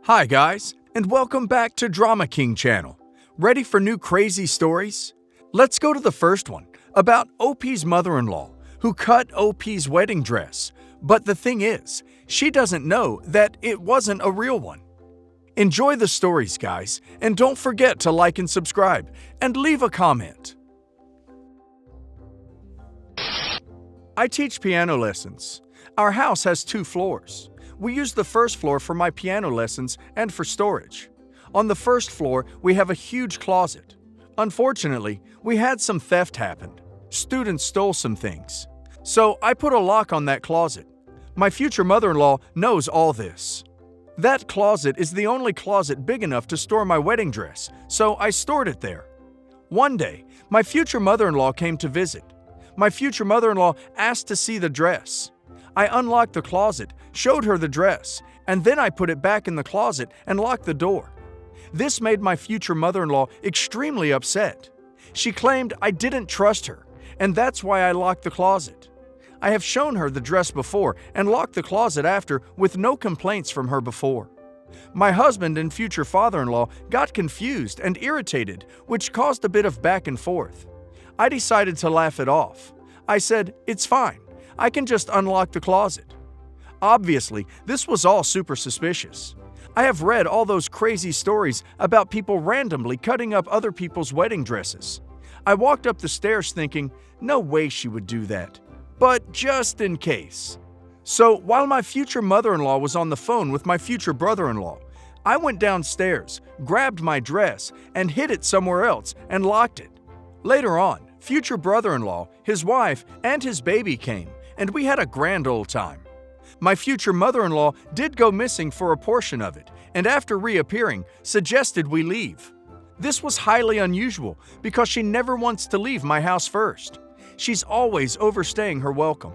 Hi guys, and welcome back to Drama King channel. Ready for new crazy stories? Let's go to the first one, about OP's mother-in-law, who cut OP's wedding dress. But the thing is, she doesn't know that it wasn't a real one. Enjoy the stories, guys, and don't forget to like and subscribe, and leave a comment. I teach piano lessons. Our house has 2 floors. We use the first floor for my piano lessons and for storage. On the first floor, we have a huge closet. Unfortunately, we had some theft happen. Students stole some things. So I put a lock on that closet. My future mother-in-law knows all this. That closet is the only closet big enough to store my wedding dress, so I stored it there. One day, my future mother-in-law came to visit. My future mother-in-law asked to see the dress. I unlocked the closet, showed her the dress, and then I put it back in the closet and locked the door. This made my future mother-in-law extremely upset. She claimed I didn't trust her, and that's why I locked the closet. I have shown her the dress before and locked the closet after with no complaints from her before. My husband and future father-in-law got confused and irritated, which caused a bit of back and forth. I decided to laugh it off. I said, "It's fine. I can just unlock the closet." Obviously, this was all super suspicious. I have read all those crazy stories about people randomly cutting up other people's wedding dresses. I walked up the stairs thinking, no way she would do that. But just in case. So while my future mother-in-law was on the phone with my future brother-in-law, I went downstairs, grabbed my dress, and hid it somewhere else and locked it. Later on, future brother-in-law, his wife, and his baby came, and we had a grand old time. My future mother-in-law did go missing for a portion of it, and after reappearing, suggested we leave. This was highly unusual because she never wants to leave my house first. She's always overstaying her welcome.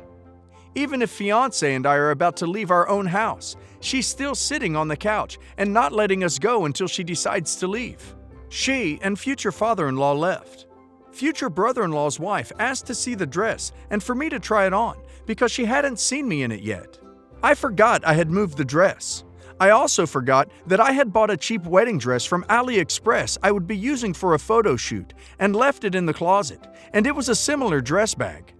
Even if fiancé and I are about to leave our own house, she's still sitting on the couch and not letting us go until she decides to leave. She and future father-in-law left. Future brother-in-law's wife asked to see the dress and for me to try it on because she hadn't seen me in it yet. I forgot I had moved the dress. I also forgot that I had bought a cheap wedding dress from AliExpress I would be using for a photo shoot and left it in the closet, and it was a similar dress bag.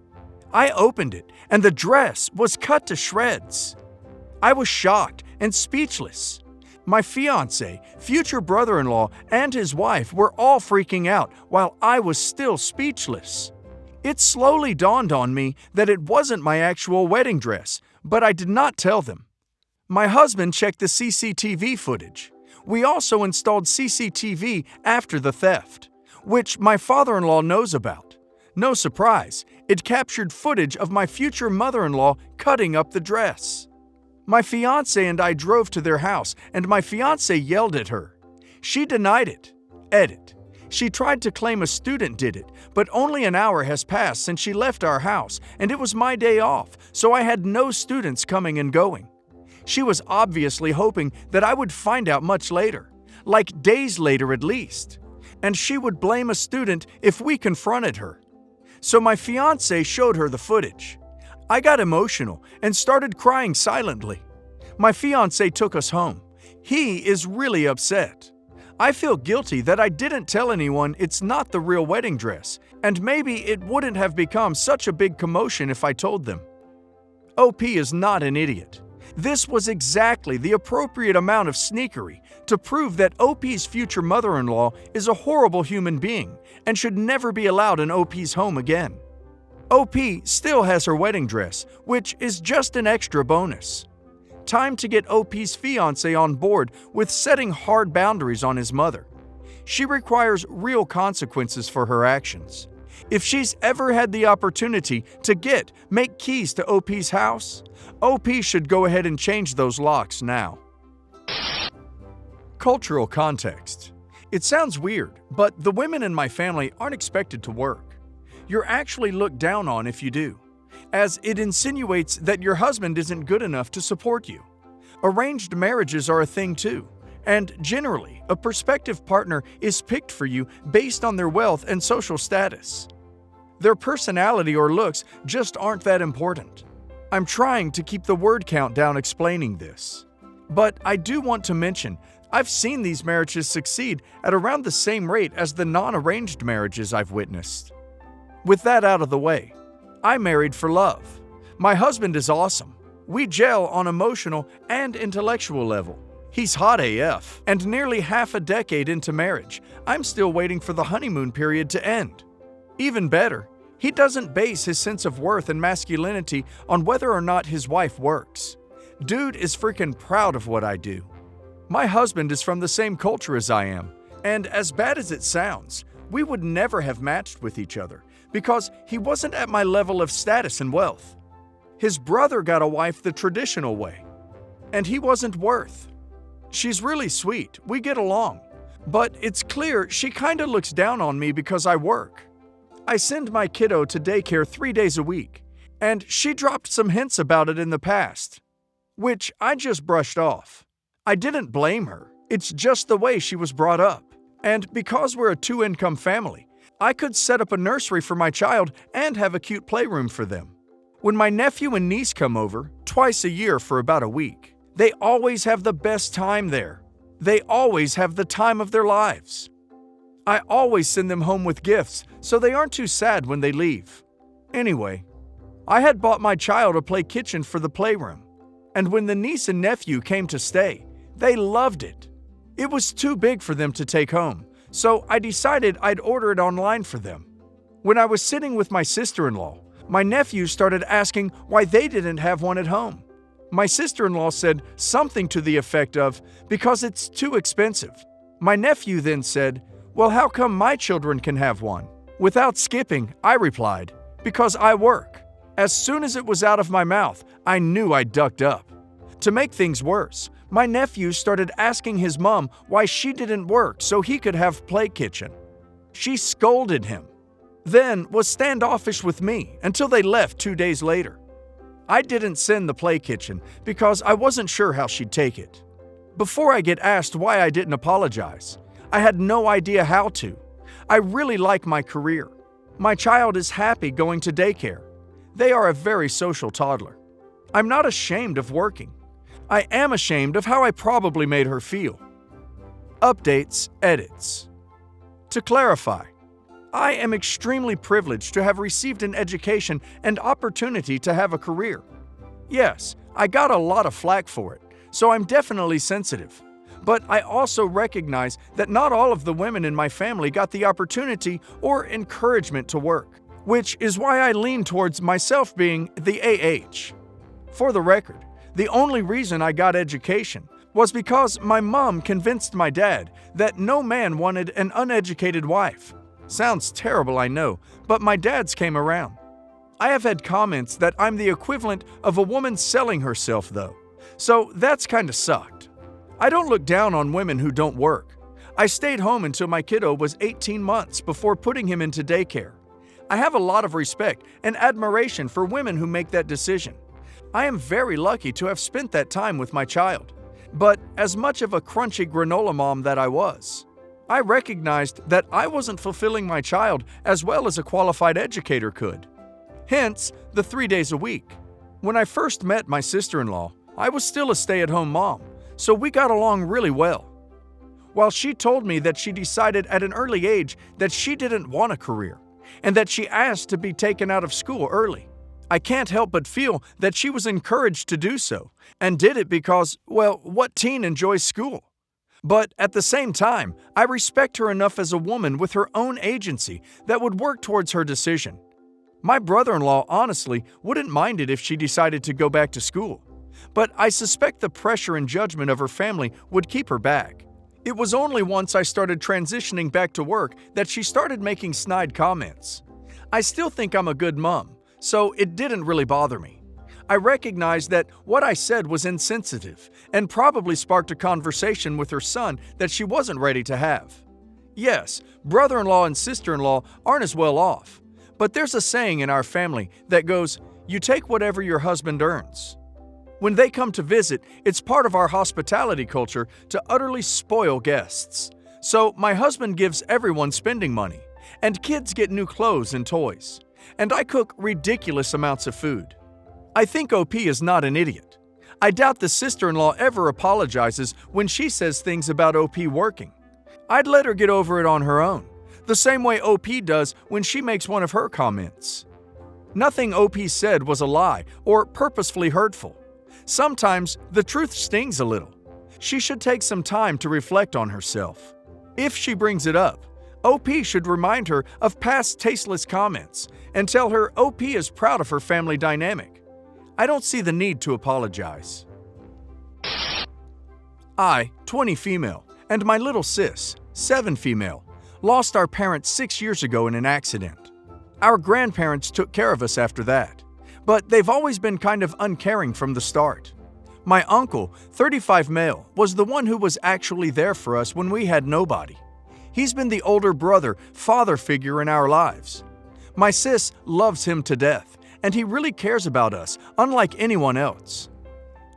I opened it, and the dress was cut to shreds. I was shocked and speechless. My fiancé, future brother-in-law, and his wife were all freaking out while I was still speechless. It slowly dawned on me that it wasn't my actual wedding dress, but I did not tell them. My husband checked the CCTV footage. We also installed CCTV after the theft, which my father-in-law knows about. No surprise, it captured footage of my future mother-in-law cutting up the dress. My fiancé and I drove to their house, and my fiancé yelled at her. She denied it. Edit. She tried to claim a student did it, but only an hour has passed since she left our house, and it was my day off, so I had no students coming and going. She was obviously hoping that I would find out much later, like days later at least, and she would blame a student if we confronted her. So my fiancé showed her the footage. I got emotional and started crying silently. My fiancé took us home. He is really upset. I feel guilty that I didn't tell anyone it's not the real wedding dress, and maybe it wouldn't have become such a big commotion if I told them. OP is not an idiot. This was exactly the appropriate amount of sneakery to prove that OP's future mother-in-law is a horrible human being and should never be allowed in OP's home again. OP still has her wedding dress, which is just an extra bonus. Time to get OP's fiancé on board with setting hard boundaries on his mother. She requires real consequences for her actions. If she's ever had the opportunity to make keys to OP's house, OP should go ahead and change those locks now. Cultural context. It sounds weird, but the women in my family aren't expected to work. You're actually looked down on if you do, as it insinuates that your husband isn't good enough to support you. Arranged marriages are a thing too, and generally, a prospective partner is picked for you based on their wealth and social status. Their personality or looks just aren't that important. I'm trying to keep the word count down explaining this. But I do want to mention, I've seen these marriages succeed at around the same rate as the non-arranged marriages I've witnessed. With that out of the way, I married for love. My husband is awesome. We gel on emotional and intellectual level. He's hot AF, and nearly half a decade into marriage, I'm still waiting for the honeymoon period to end. Even better, he doesn't base his sense of worth and masculinity on whether or not his wife works. Dude is freaking proud of what I do. My husband is from the same culture as I am, and as bad as it sounds, we would never have matched with each other because he wasn't at my level of status and wealth. His brother got a wife the traditional way, and he wasn't worth. She's really sweet, we get along, but it's clear she kinda looks down on me because I work. I send my kiddo to daycare 3 days a week, and she dropped some hints about it in the past, which I just brushed off. I didn't blame her, it's just the way she was brought up. And because we're a two-income family, I could set up a nursery for my child and have a cute playroom for them. When my nephew and niece come over, twice a year for about a week, they always have the best time there. They always have the time of their lives. I always send them home with gifts so they aren't too sad when they leave. Anyway, I had bought my child a play kitchen for the playroom, and when the niece and nephew came to stay, they loved it. It was too big for them to take home, so I decided I'd order it online for them. When I was sitting with my sister-in-law, my nephew started asking why they didn't have one at home. My sister-in-law said something to the effect of, "Because it's too expensive." My nephew then said, "Well, how come my children can have one?" Without skipping, I replied, "Because I work." As soon as it was out of my mouth, I knew I ducked up. To make things worse, my nephew started asking his mom why she didn't work so he could have play kitchen. She scolded him, then was standoffish with me until they left 2 days later. I didn't send the play kitchen because I wasn't sure how she'd take it. Before I get asked why I didn't apologize, I had no idea how to. I really like my career. My child is happy going to daycare. They are a very social toddler. I'm not ashamed of working. I am ashamed of how I probably made her feel. Updates, edits. To clarify, I am extremely privileged to have received an education and opportunity to have a career. Yes, I got a lot of flack for it, so I'm definitely sensitive. But I also recognize that not all of the women in my family got the opportunity or encouragement to work, which is why I lean towards myself being the AH. For the record, the only reason I got education was because my mom convinced my dad that no man wanted an uneducated wife. Sounds terrible, I know, but my dad's came around. I have had comments that I'm the equivalent of a woman selling herself, though, so that's kinda sucked. I don't look down on women who don't work. I stayed home until my kiddo was 18 months before putting him into daycare. I have a lot of respect and admiration for women who make that decision. I am very lucky to have spent that time with my child. But as much of a crunchy granola mom that I was, I recognized that I wasn't fulfilling my child as well as a qualified educator could. Hence, the 3 days a week. When I first met my sister-in-law, I was still a stay-at-home mom, so we got along really well. While she told me that she decided at an early age that she didn't want a career, and that she asked to be taken out of school early, I can't help but feel that she was encouraged to do so, and did it because, well, what teen enjoys school? But at the same time, I respect her enough as a woman with her own agency that would work towards her decision. My brother-in-law honestly wouldn't mind it if she decided to go back to school, but I suspect the pressure and judgment of her family would keep her back. It was only once I started transitioning back to work that she started making snide comments. I still think I'm a good mom, so it didn't really bother me. I recognized that what I said was insensitive and probably sparked a conversation with her son that she wasn't ready to have. Yes, brother-in-law and sister-in-law aren't as well off, but there's a saying in our family that goes, "You take whatever your husband earns." When they come to visit, it's part of our hospitality culture to utterly spoil guests. So my husband gives everyone spending money, and kids get new clothes and toys, and I cook ridiculous amounts of food. I think OP is not an idiot. I doubt the sister-in-law ever apologizes when she says things about OP working. I'd let her get over it on her own, the same way OP does when she makes one of her comments. Nothing OP said was a lie or purposefully hurtful. Sometimes the truth stings a little. She should take some time to reflect on herself. If she brings it up, OP should remind her of past tasteless comments and tell her OP is proud of her family dynamic. I don't see the need to apologize. I, 20 female, and my little sis, 7 female, lost our parents 6 years ago in an accident. Our grandparents took care of us after that, but they've always been kind of uncaring from the start. My uncle, 35 male, was the one who was actually there for us when we had nobody. He's been the older brother, father figure in our lives. My sis loves him to death, and he really cares about us, unlike anyone else.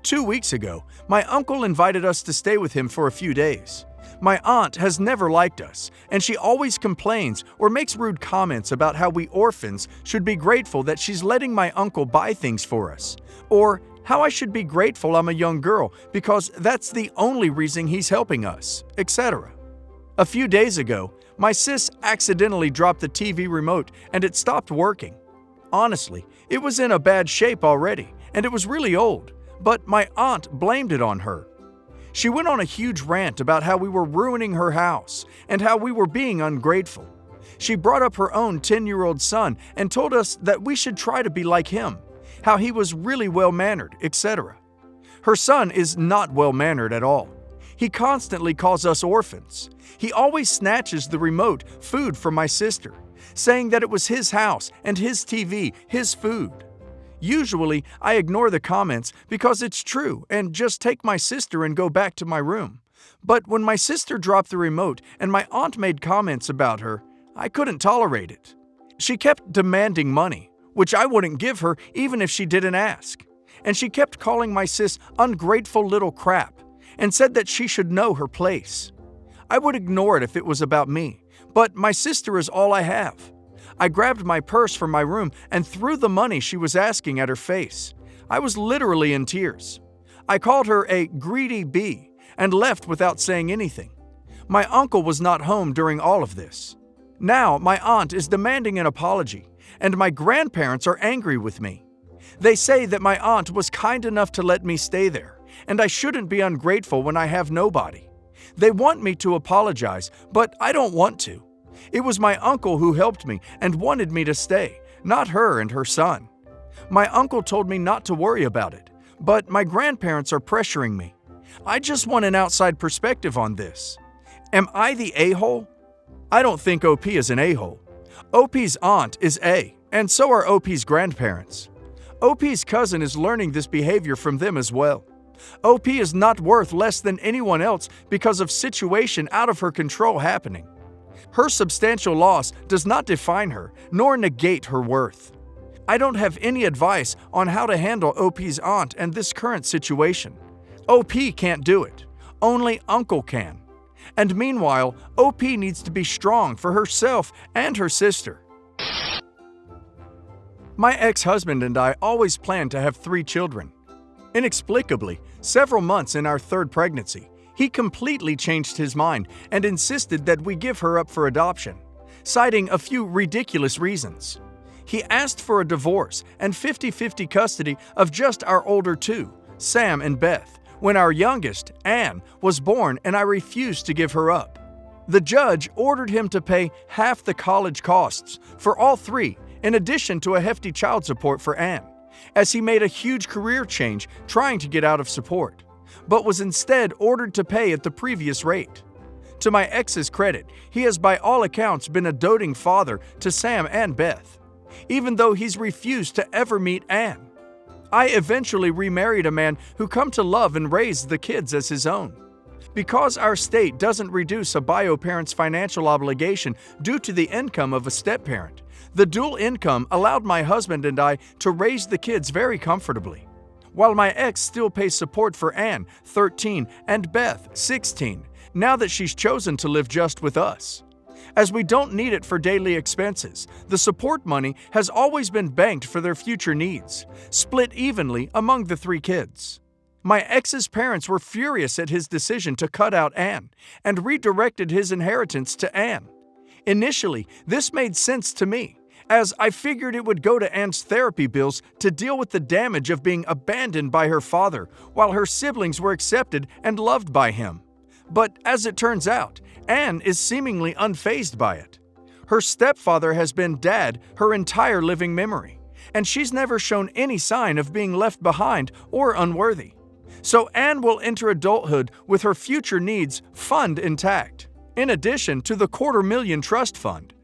2 weeks ago, my uncle invited us to stay with him for a few days. My aunt has never liked us, and she always complains or makes rude comments about how we orphans should be grateful that she's letting my uncle buy things for us, or how I should be grateful I'm a young girl because that's the only reason he's helping us, etc. A few days ago, my sis accidentally dropped the TV remote and it stopped working. Honestly, it was in a bad shape already, and it was really old, but my aunt blamed it on her. She went on a huge rant about how we were ruining her house and how we were being ungrateful. She brought up her own 10-year-old son and told us that we should try to be like him, how he was really well-mannered, etc. Her son is not well-mannered at all. He constantly calls us orphans. He always snatches the remote food from my sister, saying that it was his house and his TV, his food. Usually, I ignore the comments because it's true and just take my sister and go back to my room. But when my sister dropped the remote and my aunt made comments about her, I couldn't tolerate it. She kept demanding money, which I wouldn't give her even if she didn't ask. And she kept calling my sis ungrateful little crap and said that she should know her place. I would ignore it if it was about me, but my sister is all I have. I grabbed my purse from my room and threw the money she was asking at her face. I was literally in tears. I called her a greedy bee and left without saying anything. My uncle was not home during all of this. Now my aunt is demanding an apology, and my grandparents are angry with me. They say that my aunt was kind enough to let me stay there, and I shouldn't be ungrateful when I have nobody. They want me to apologize, but I don't want to. It was my uncle who helped me and wanted me to stay, not her and her son. My uncle told me not to worry about it, but my grandparents are pressuring me. I just want an outside perspective on this. Am I the a-hole? I don't think OP is an a-hole. OP's aunt is A, and so are OP's grandparents. OP's cousin is learning this behavior from them as well. OP is not worth less than anyone else because of situation out of her control happening. Her substantial loss does not define her, nor negate her worth. I don't have any advice on how to handle OP's aunt and this current situation. OP can't do it. Only Uncle can. And meanwhile, OP needs to be strong for herself and her sister. My ex-husband and I always planned to have 3 children. Inexplicably, several months in our 3rd pregnancy, he completely changed his mind and insisted that we give her up for adoption, citing a few ridiculous reasons. He asked for a divorce and 50-50 custody of just our older 2, Sam and Beth, when our youngest, Anne, was born and I refused to give her up. The judge ordered him to pay half the college costs for all 3, in addition to a hefty child support for Anne, as he made a huge career change trying to get out of support, but was instead ordered to pay at the previous rate. To my ex's credit, he has by all accounts been a doting father to Sam and Beth, even though he's refused to ever meet Anne. I eventually remarried a man who come to love and raise the kids as his own. Because our state doesn't reduce a bio parent's financial obligation due to the income of a step-parent, the dual income allowed my husband and I to raise the kids very comfortably, while my ex still pays support for Anne, 13, and Beth, 16, now that she's chosen to live just with us. As we don't need it for daily expenses, the support money has always been banked for their future needs, split evenly among the 3 kids. My ex's parents were furious at his decision to cut out Anne and redirected his inheritance to Anne. Initially, this made sense to me, as I figured it would go to Anne's therapy bills to deal with the damage of being abandoned by her father while her siblings were accepted and loved by him. But as it turns out, Anne is seemingly unfazed by it. Her stepfather has been Dad her entire living memory, and she's never shown any sign of being left behind or unworthy. So Anne will enter adulthood with her future needs fund intact, in addition to the $250,000 trust fund.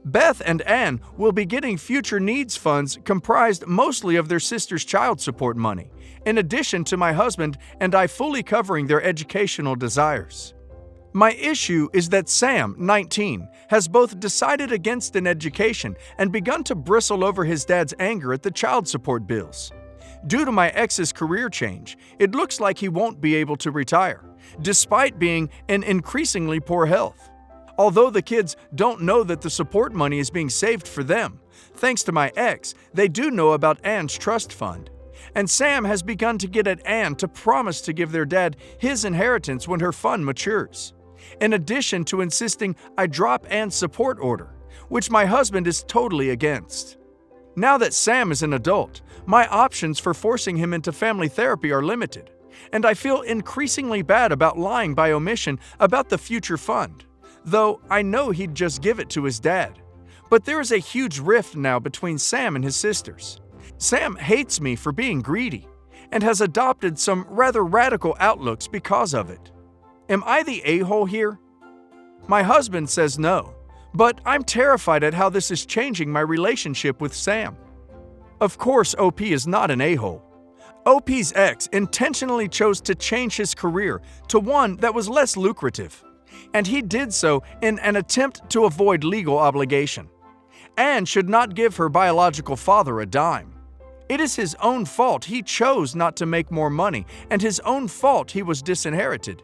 Beth and Anne will be getting future needs funds comprised mostly of their sister's child support money, in addition to my husband and I fully covering their educational desires. My issue is that Sam, 19, has both decided against an education and begun to bristle over his dad's anger at the child support bills. Due to my ex's career change, it looks like he won't be able to retire, despite being in increasingly poor health. Although the kids don't know that the support money is being saved for them, thanks to my ex, they do know about Anne's trust fund. And Sam has begun to get at Anne to promise to give their dad his inheritance when her fund matures, in addition to insisting I drop Anne's support order, which my husband is totally against. Now that Sam is an adult, my options for forcing him into family therapy are limited, and I feel increasingly bad about lying by omission about the future fund, though I know he'd just give it to his dad. But there is a huge rift now between Sam and his sisters. Sam hates me for being greedy, and has adopted some rather radical outlooks because of it. Am I the a-hole here? My husband says no, but I'm terrified at how this is changing my relationship with Sam. Of course, OP is not an a-hole. OP's ex intentionally chose to change his career to one that was less lucrative, and he did so in an attempt to avoid legal obligation. Anne should not give her biological father a dime. It is his own fault he chose not to make more money, and his own fault he was disinherited.